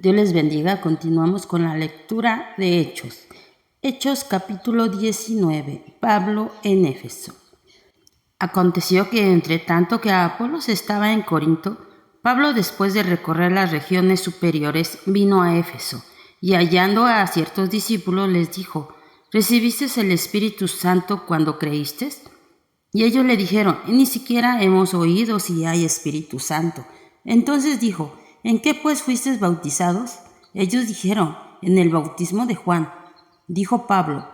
Dios les bendiga. Continuamos con la lectura de Hechos. Hechos capítulo 19. Pablo en Éfeso. Aconteció que entre tanto que Apolos estaba en Corinto, Pablo, después de recorrer las regiones superiores, vino a Éfeso, y hallando a ciertos discípulos les dijo: ¿Recibisteis el Espíritu Santo cuando creísteis? Y ellos le dijeron: ni siquiera hemos oído si hay Espíritu Santo. Entonces dijo: ¿en qué pues fuisteis bautizados? Ellos dijeron: en el bautismo de Juan. Dijo Pablo: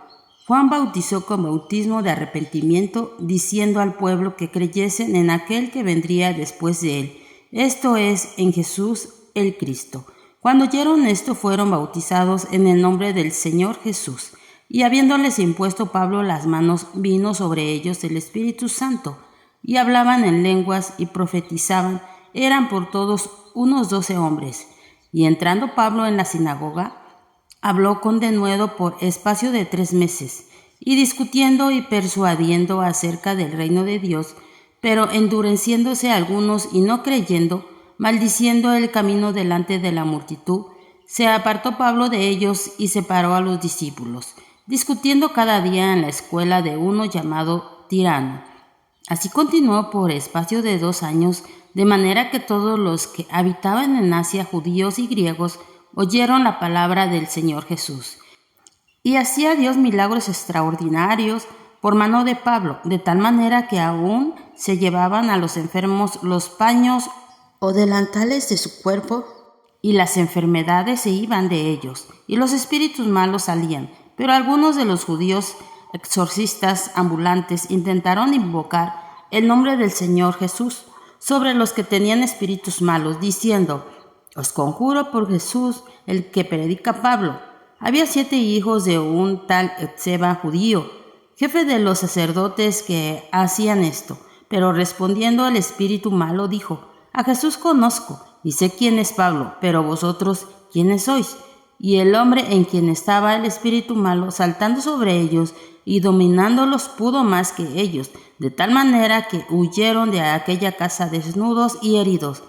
Juan bautizó con bautismo de arrepentimiento, diciendo al pueblo que creyesen en aquel que vendría después de él, esto es, en Jesús el Cristo. Cuando oyeron esto, fueron bautizados en el nombre del Señor Jesús. Y habiéndoles impuesto Pablo las manos, vino sobre ellos el Espíritu Santo, y hablaban en lenguas y profetizaban. Eran por todos unos 12 hombres. Y entrando Pablo en la sinagoga, habló con denuedo por espacio de 3 meses, y discutiendo y persuadiendo acerca del reino de Dios, pero endureciéndose algunos y no creyendo, maldiciendo el camino delante de la multitud, se apartó Pablo de ellos y separó a los discípulos, discutiendo cada día en la escuela de uno llamado Tirano. Así continuó por espacio de 2 años, de manera que todos los que habitaban en Asia, judíos y griegos, oyeron la palabra del Señor Jesús. Y hacía Dios milagros extraordinarios por mano de Pablo, de tal manera que aún se llevaban a los enfermos los paños o delantales de su cuerpo, y las enfermedades se iban de ellos, y los espíritus malos salían. Pero algunos de los judíos exorcistas ambulantes intentaron invocar el nombre del Señor Jesús sobre los que tenían espíritus malos, diciendo: os conjuro por Jesús, el que predica Pablo. Había 7 hijos de un tal Esceva judío, jefe de los sacerdotes, que hacían esto. Pero respondiendo el espíritu malo dijo: a Jesús conozco y sé quién es Pablo, pero vosotros, ¿quiénes sois? Y el hombre en quien estaba el espíritu malo, saltando sobre ellos y dominándolos, pudo más que ellos, de tal manera que huyeron de aquella casa desnudos y heridos.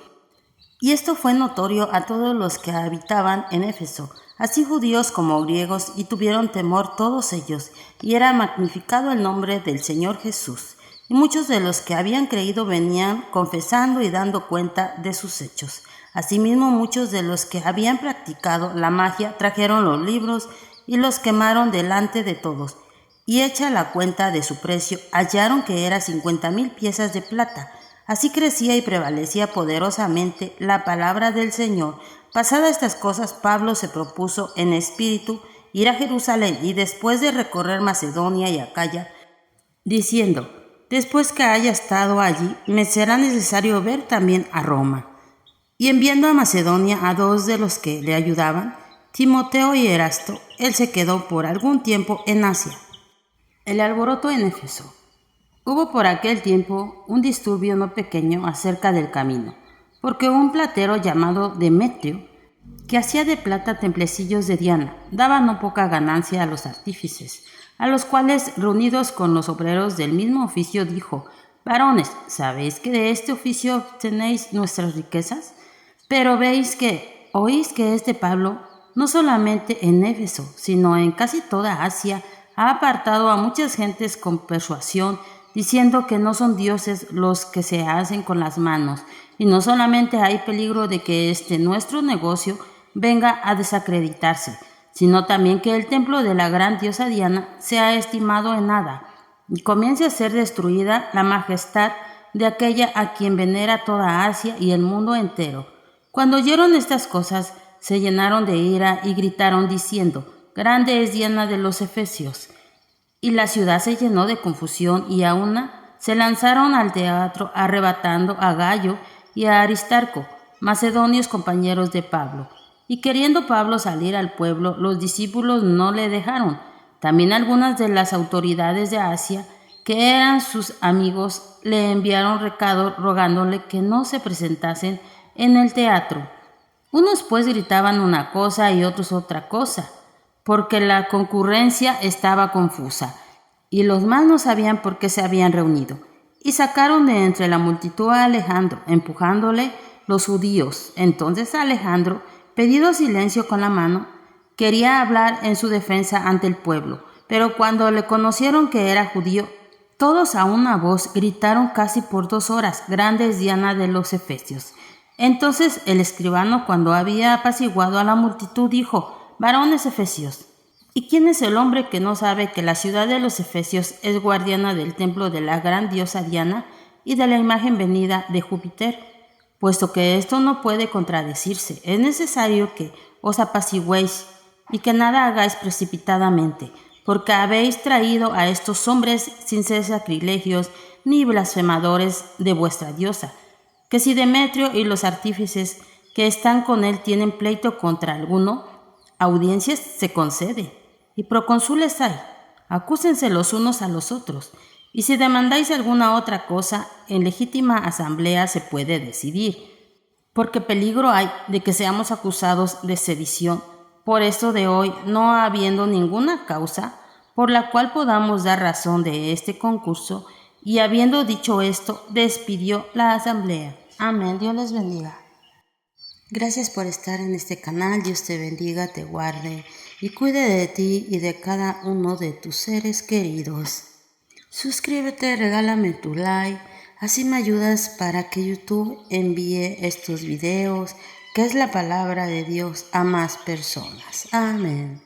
Y esto fue notorio a todos los que habitaban en Éfeso, así judíos como griegos, y tuvieron temor todos ellos, y era magnificado el nombre del Señor Jesús. Y muchos de los que habían creído venían confesando y dando cuenta de sus hechos. Asimismo, muchos de los que habían practicado la magia trajeron los libros y los quemaron delante de todos. Y hecha la cuenta de su precio, hallaron que era 50,000 piezas de plata. Así crecía y prevalecía poderosamente la palabra del Señor. Pasadas estas cosas, Pablo se propuso en espíritu ir a Jerusalén, y después de recorrer Macedonia y Acaya, diciendo: después que haya estado allí, me será necesario ver también a Roma. Y enviando a Macedonia a 2 de los que le ayudaban, Timoteo y Erasto, él se quedó por algún tiempo en Asia. El alboroto en Éfeso. Hubo por aquel tiempo un disturbio no pequeño acerca del camino, porque un platero llamado Demetrio, que hacía de plata templecillos de Diana, daba no poca ganancia a los artífices, a los cuales, reunidos con los obreros del mismo oficio, dijo: varones, ¿sabéis que de este oficio obtenéis nuestras riquezas? Pero oís que este Pablo, no solamente en Éfeso, sino en casi toda Asia, ha apartado a muchas gentes con persuasión, diciendo que no son dioses los que se hacen con las manos, y no solamente hay peligro de que nuestro negocio venga a desacreditarse, sino también que el templo de la gran diosa Diana sea estimado en nada, y comience a ser destruida la majestad de aquella a quien venera toda Asia y el mundo entero. Cuando oyeron estas cosas, se llenaron de ira y gritaron diciendo: grande es Diana de los Efesios. Y la ciudad se llenó de confusión, y a una se lanzaron al teatro, arrebatando a Gayo y a Aristarco, macedonios compañeros de Pablo. Y queriendo Pablo salir al pueblo, los discípulos no le dejaron. También algunas de las autoridades de Asia, que eran sus amigos, le enviaron recado rogándole que no se presentasen en el teatro. Unos pues gritaban una cosa y otros otra cosa, porque la concurrencia estaba confusa, y los más no sabían por qué se habían reunido. Y sacaron de entre la multitud a Alejandro, empujándole los judíos. Entonces Alejandro, pedido silencio con la mano, quería hablar en su defensa ante el pueblo, pero cuando le conocieron que era judío, todos a una voz gritaron casi por 2 horas, grande es Diana de los Efesios. Entonces el escribano, cuando había apaciguado a la multitud, dijo: varones efesios, ¿y quién es el hombre que no sabe que la ciudad de los Efesios es guardiana del templo de la gran diosa Diana y de la imagen venida de Júpiter? Puesto que esto no puede contradecirse, es necesario que os apaciguéis y que nada hagáis precipitadamente, porque habéis traído a estos hombres sin ser sacrilegios ni blasfemadores de vuestra diosa, que si Demetrio y los artífices que están con él tienen pleito contra alguno, audiencias se concede, y procónsules hay, acúsense los unos a los otros, y si demandáis alguna otra cosa, en legítima asamblea se puede decidir, porque peligro hay de que seamos acusados de sedición, por esto de hoy, no habiendo ninguna causa por la cual podamos dar razón de este concurso, y habiendo dicho esto, despidió la asamblea. Amén. Dios les bendiga. Gracias por estar en este canal. Dios te bendiga, te guarde y cuide de ti y de cada uno de tus seres queridos. Suscríbete, regálame tu like, así me ayudas para que YouTube envíe estos videos, que es la palabra de Dios, a más personas. Amén.